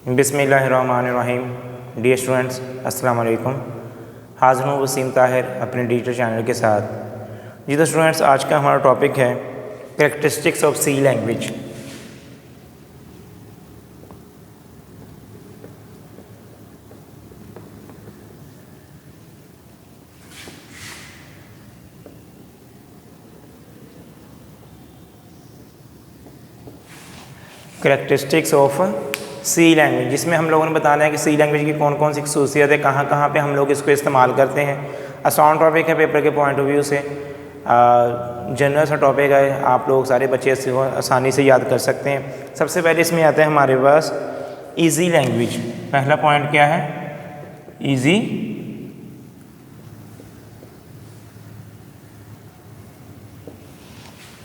बिस्मिल्लाहिर्रहमानिर्रहीम। Dear students, अस्सलाम वालेकुम। हाज़िर हूँ वसीम ताहिर अपने डिजिटल चैनल के साथ। जी तो स्टूडेंट्स, आज का हमारा टॉपिक है characteristics of C language. Characteristics of C language, जिसमें हम लोगों ने बताना है कि सी लैंग्वेज की कौन कौन सी खसूसियत है, कहाँ कहाँ पे हम लोग इसको इस्तेमाल करते हैं। आसान टॉपिक है पेपर के पॉइंट ऑफ व्यू से, जनरल सा टॉपिक है, आप लोग सारे बच्चे इसको आसानी से याद कर सकते हैं। सबसे पहले इसमें आता है हमारे पास ईजी लैंग्वेज। पहला पॉइंट क्या है? ईजी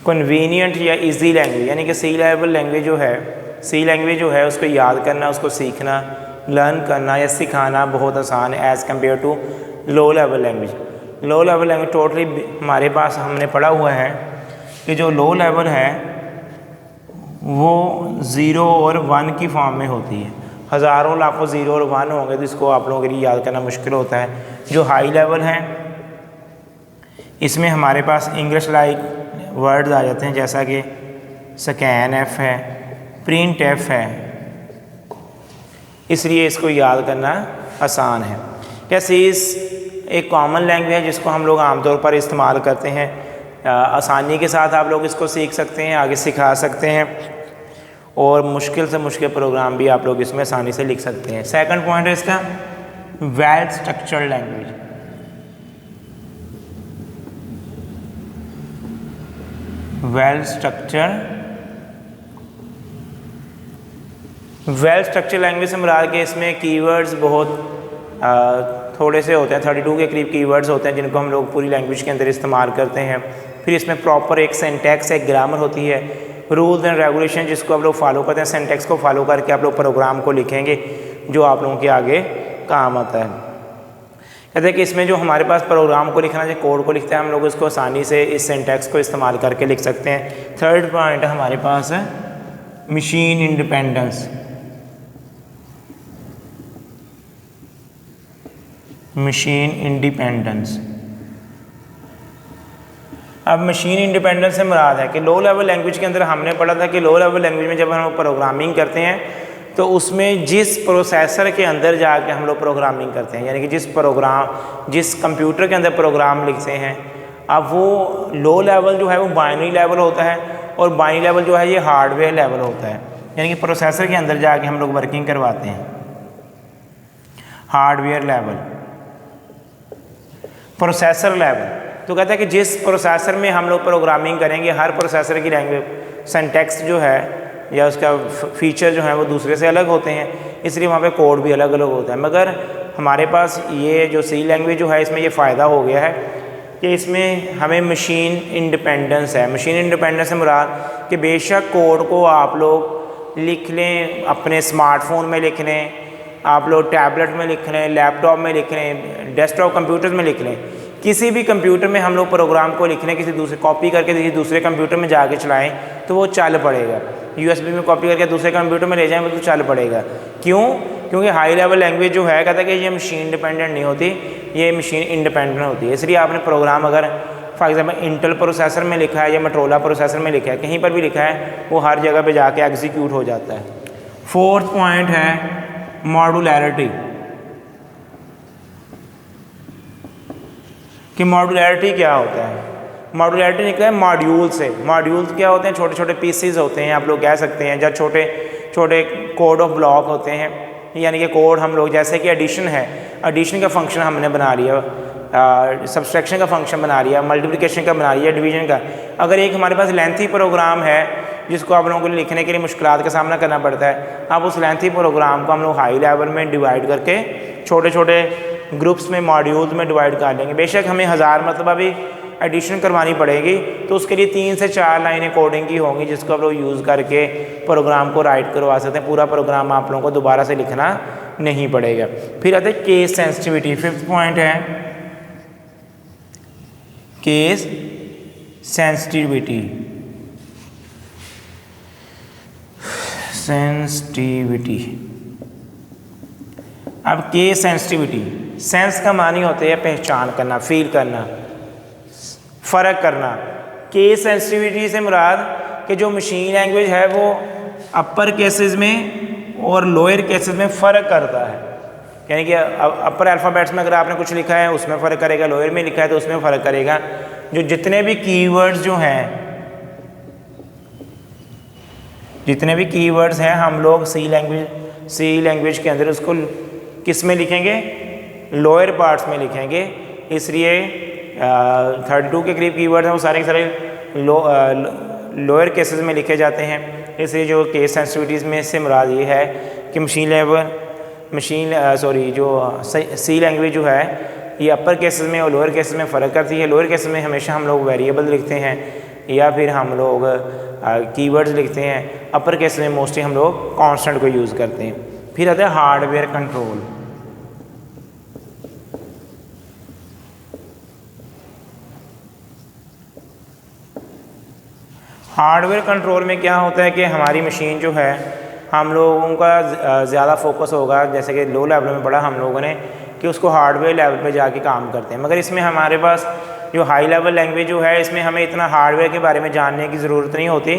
कन्वीनियंट या इजी लैंग्वेज, यानी कि सी लेवल लैंग्वेज जो है उसको याद करना, उसको सीखना, लर्न करना या सिखाना बहुत आसान है as compare to low level language. Low level language totally हमारे पास हमने पढ़ा हुआ है कि जो लो लेवल है वो 0 और 1 की फॉर्म में होती है। हज़ारों लाखों 0 और 1 होंगे तो इसको आप लोगों के लिए याद करना मुश्किल होता है। जो हाई लेवल है इसमें हमारे पास इंग्लिश लाइक वर्ड्स आ जाते हैं, जैसा कि स्कैन एफ है, प्रिंट एफ है, इसलिए इसको याद करना आसान है। कैसे इस एक कॉमन लैंग्वेज है जिसको हम लोग आमतौर पर इस्तेमाल करते हैं, आसानी के साथ आप लोग इसको सीख सकते हैं, आगे सिखा सकते हैं और मुश्किल से मुश्किल प्रोग्राम भी आप लोग इसमें आसानी से लिख सकते हैं। सेकंड पॉइंट है इसका well structured language. Well structure language से मुराद के इसमें कीवर्ड्स बहुत थोड़े से होते हैं, 32 के करीब कीवर्ड्स होते हैं जिनको हम लोग पूरी लैंग्वेज के अंदर इस्तेमाल करते हैं। फिर इसमें प्रॉपर एक सिंटैक्स, एक ग्रामर होती है, रूल्स एंड रेगुलेशन जिसको आप लोग फॉलो करते हैं। सिंटैक्स को फॉलो करके आप लोग प्रोग्राम को लिखेंगे जो आप लोगों के आगे काम आता है। कहते हैं कि इसमें जो हमारे पास प्रोग्राम को लिखना है, कोड को लिखते हैं, हम लोग इसको आसानी से इस सिंटैक्स को इस्तेमाल करके लिख सकते हैं। थर्ड पॉइंट हमारे पास है मशीन इंडिपेंडेंस। मशीन इंडिपेंडेंस, अब मशीन इंडिपेंडेंस से मुराद है कि लो लेवल लैंग्वेज के अंदर हमने पढ़ा था कि लो लेवल लैंग्वेज में जब हम प्रोग्रामिंग करते हैं तो उसमें जिस प्रोसेसर के अंदर जाके हम लोग प्रोग्रामिंग करते हैं, यानी कि जिस कंप्यूटर के अंदर प्रोग्राम लिखते हैं, अब वो लो लेवल जो है वो बाइनरी लेवल होता है और बाइनरी लेवल जो है ये हार्डवेयर लेवल होता है, यानी कि प्रोसेसर के अंदर जाके हम लोग वर्किंग करवाते हैं। हार्डवेयर लेवल, प्रोसेसर लेवल, तो कहता है कि जिस प्रोसेसर में हम लोग प्रोग्रामिंग करेंगे, हर प्रोसेसर की लैंग्वेज सिंटैक्स जो है या उसका फीचर जो है वो दूसरे से अलग होते हैं, इसलिए वहाँ पे कोड भी अलग अलग होता है। मगर हमारे पास ये जो सी लैंग्वेज जो है इसमें ये फ़ायदा हो गया है कि इसमें हमें मशीन इंडिपेंडेंस है। मशीन इंडिपेंडेंस से मुराद कि बेशक कोड को आप लोग लिख लें, अपने स्मार्टफोन में लिख लें, आप लोग टैबलेट में लिख लें, लैपटॉप में लिख लें, डेस्कटॉप कंप्यूटर में लिख लें, किसी भी कंप्यूटर में हम लोग प्रोग्राम को लिख लें, किसी दूसरे कॉपी करके किसी दूसरे कंप्यूटर में जाके चलाएं तो वो चल पड़ेगा। USB में कॉपी करके दूसरे कंप्यूटर में ले जाएं तो चल पड़ेगा। क्यों? क्योंकि हाई लेवल लैंग्वेज जो है कहता है कि ये मशीन डिपेंडेंट नहीं होती, ये मशीन इंडिपेंडेंट होती है। इसलिए आपने प्रोग्राम अगर फॉर एग्जांपल इंटेल प्रोसेसर में लिखा है या मोटोरोला प्रोसेसर में लिखा है, कहीं पर भी लिखा है, वो हर जगह पे जाके एग्जीक्यूट हो जाता है। फोर्थ पॉइंट है मॉडुलैरिटी, कि मॉडुलैरिटी क्या होता है। मॉडुलैरिटी निकला है मॉड्यूल से। मॉड्यूल्स क्या होते हैं? छोटे छोटे पीसीज होते हैं, आप लोग कह सकते हैं, जब छोटे छोटे कोड ऑफ ब्लॉक होते हैं, यानी कि कोड हम लोग, जैसे कि एडिशन है, एडिशन का फंक्शन हमने बना लिया, सब्सट्रैक्शन का फंक्शन बना लिया, मल्टीप्लिकेशन का बना लिया, डिवीजन का। अगर एक हमारे पास लेंथी प्रोग्राम है जिसको आप लोगों को लिखने के लिए मुश्किलात का सामना करना पड़ता है, अब उस लेंथी प्रोग्राम को हम लोग हाई लेवल में डिवाइड करके छोटे छोटे ग्रुप्स में, मॉड्यूल्स में डिवाइड कर लेंगे। बेशक हमें 1000 मरतबा भी एडिशन करवानी पड़ेगी तो उसके लिए 3 से 4 लाइनें कोडिंग की होंगी जिसको आप लोग यूज़ करके प्रोग्राम को राइट करवा सकते हैं। पूरा प्रोग्राम आप लोगों को दोबारा से लिखना नहीं पड़ेगा। फिर आते हैं केस सेंसिटिविटी। फिफ्थ पॉइंट है केस सेंसिटिविटी। अब के सेंसिटिविटी, सेंस का मानी होते हैं पहचान करना, फील करना, फ़र्क करना। के सेंसिटिविटी से मुराद कि जो मशीन लैंग्वेज है वो अपर केसेस में और लोअर केसेस में फ़र्क करता है। यानी कि अपर अल्फ़ाबेट्स में अगर आपने कुछ लिखा है उसमें फ़र्क करेगा, लोअर में लिखा है तो उसमें फ़र्क करेगा। जो जितने भी कीवर्ड्स जो हैं, जितने भी कीवर्ड्स हैं हम लोग सी लैंग्वेज के अंदर उसको किस में लिखेंगे, लोअर पार्ट्स में लिखेंगे। इसलिए 32 के करीब कीवर्ड्स हैं वो सारे के सारे लोअर केसेस में लिखे जाते हैं। इसलिए जो केस सेंसिटिविटीज़ में से मुराद ये है कि जो सी लैंग्वेज जो है ये अपर केसेस में और लोअर केसेस में फ़र्क करती है। लोअर केसेस में हमेशा हम लोग वेरिएबल लिखते हैं या फिर हम लोग कीवर्ड्स लिखते हैं। अपर केसेस में मोस्टली हम लोग कांस्टेंट को यूज़ करते हैं। फिर आता है हार्डवेयर कंट्रोल। हार्डवेयर कंट्रोल में क्या होता है कि हमारी मशीन जो है हम लोगों का ज़्यादा फोकस होगा, जैसे कि लो लेवल में पढ़ा हम लोगों ने कि उसको हार्डवेयर लेवल पे जाके काम करते हैं। मगर इसमें हमारे पास जो हाई लेवल लैंग्वेज जो है इसमें हमें इतना हार्डवेयर के बारे में जानने की ज़रूरत नहीं होती।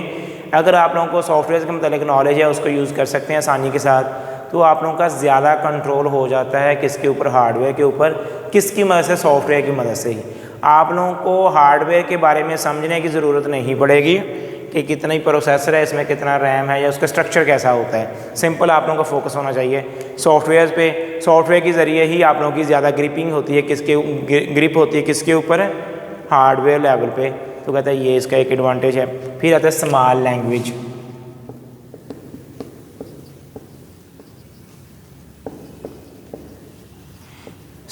अगर आप लोगों को सॉफ्टवेयर के मतलब नॉलेज है उसको यूज़ कर सकते हैं आसानी के साथ, तो आप लोगों का ज़्यादा कंट्रोल हो जाता है किसके ऊपर, हार्डवेयर के ऊपर। किसकी मदद से, सॉफ्टवेयर की मदद से ही। आप लोगों को हार्डवेयर के बारे में समझने की ज़रूरत नहीं पड़ेगी कि कितना ही प्रोसेसर है, इसमें कितना रैम है या उसका स्ट्रक्चर कैसा होता है। सिंपल आप लोगों का फोकस होना चाहिए सॉफ्टवेयर पे। सॉफ्टवेयर के ज़रिए ही आप लोगों की ज़्यादा ग्रिपिंग होती है, ग्रिप होती है किसके ऊपर, हार्डवेयर लेवल पे। तो कहता है ये इसका एक एडवांटेज है। फिर आता है स्मॉल लैंग्वेज।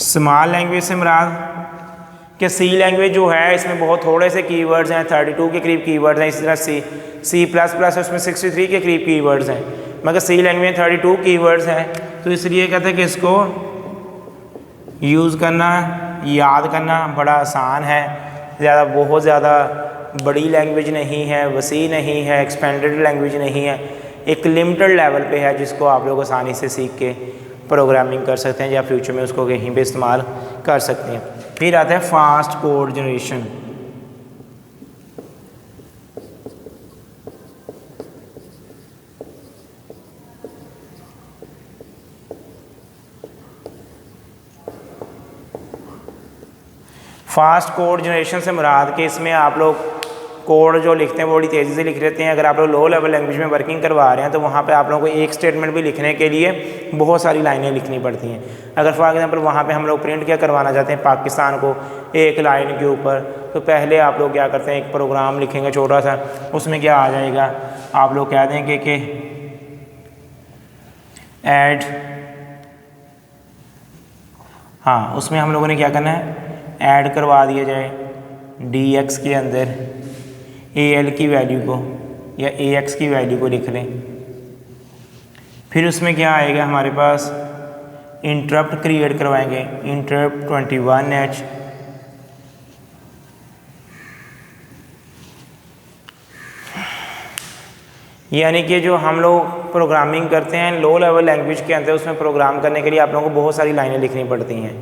स्मॉल लैंग्वेज से मुराद कि सी लैंग्वेज जो है इसमें बहुत थोड़े से कीवर्ड्स हैं, 32 के करीब कीवर्ड्स हैं। इसी तरह C++ उसमें 63 के करीब कीवर्ड्स हैं, मगर सी लैंग्वेज में 32 कीवर्ड्स हैं। तो इसलिए कहते हैं कि इसको यूज़ करना, याद करना बड़ा आसान है। बहुत ज़्यादा बड़ी लैंग्वेज नहीं है, वसी नहीं है, एक्सपेंडेड लैंग्वेज नहीं है, एक लिमिटेड लेवल पे है जिसको आप लोग आसानी से सीख के प्रोग्रामिंग कर सकते हैं या फ्यूचर में उसको कहीं पे इस्तेमाल कर सकते हैं। फिर आता है fast code generation. Fast code generation से मुराद के इसमें आप लोग कोड जो लिखते हैं वो बड़ी तेज़ी से लिख लेते हैं। अगर आप लोग लो लेवल लैंग्वेज में वर्किंग करवा रहे हैं तो वहाँ पे आप लोगों को एक स्टेटमेंट भी लिखने के लिए बहुत सारी लाइनें लिखनी पड़ती हैं। अगर फॉर एग्जांपल वहाँ पे हम लोग प्रिंट क्या करवाना चाहते हैं पाकिस्तान को एक लाइन के ऊपर, तो पहले आप लोग क्या करते हैं, एक प्रोग्राम लिखेंगे छोटा सा, उसमें क्या आ जाएगा, आप लोग कह देंगे कि ऐड, हाँ उसमें हम लोगों ने क्या करना है, ऐड करवा दिया जाए dx के अंदर al की वैल्यू को या ax की वैल्यू को लिख लें। फिर उसमें क्या आएगा हमारे पास, इंटरप्ट क्रिएट करवाएंगे, इंटरप्ट 21h, यानी कि जो हम लोग प्रोग्रामिंग करते हैं लो लेवल लैंग्वेज के अंदर, उसमें प्रोग्राम करने के लिए आप लोगों को बहुत सारी लाइनें लिखनी पड़ती हैं,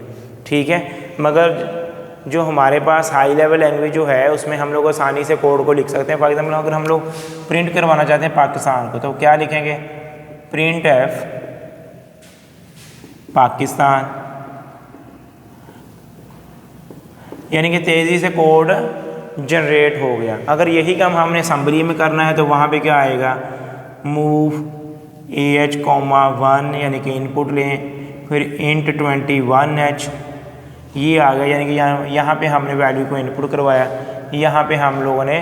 ठीक है। मगर जो हमारे पास हाई लेवल लैंग्वेज जो है उसमें हम लोग आसानी से कोड को लिख सकते हैं। फॉर एग्जाम्पल अगर हम लोग प्रिंट करवाना चाहते हैं पाकिस्तान को, तो क्या लिखेंगे, प्रिंट एफ पाकिस्तान, यानी कि तेज़ी से कोड जनरेट हो गया। अगर यही काम हमने असेंबली में करना है तो वहाँ पे क्या आएगा, मूव AH, 1 यानी कि इनपुट लें, फिर इंट 21h ये आ गया, यानी कि यहाँ पे हमने वैल्यू को इनपुट करवाया, यहाँ पे हम लोगों ने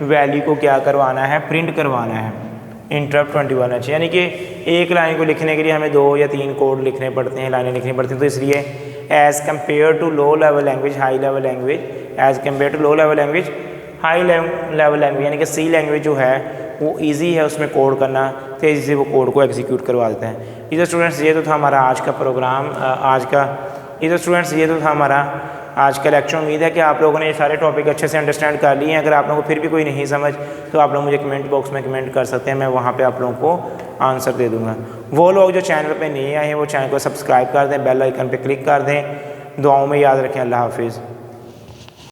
वैल्यू को क्या करवाना है, प्रिंट करवाना है, इंटरप्ट 21h। यानी कि एक लाइन को लिखने के लिए हमें 2 या 3 कोड लिखने पड़ते हैं, लाइनें लिखनी पड़ती हैं। तो इसलिए as compare to low level language high level language, as compare to low level language high level language, यानी कि सी लैंग्वेज जो है वो ईजी है उसमें कोड करना, तेज़ी से वो कोड को एग्जीक्यूट करवा देता है। इधर स्टूडेंट्स ये तो था हमारा आज का प्रोग्राम, इधर स्टूडेंट्स ये तो था हमारा आज का लेक्चर। उम्मीद है कि आप लोगों ने ये सारे टॉपिक अच्छे से अंडरस्टैंड कर लिए हैं। अगर आप लोगों को फिर भी कोई नहीं समझ तो आप लोग मुझे कमेंट बॉक्स में कमेंट कर सकते हैं, मैं वहाँ पे आप लोगों को आंसर दे दूँगा। वो लोग जो चैनल पे नहीं आए हैं वो चैनल को सब्सक्राइब कर दें, बेल आइकन पे क्लिक कर दें। दुआओं में याद रखें। अल्लाह हाफिज़।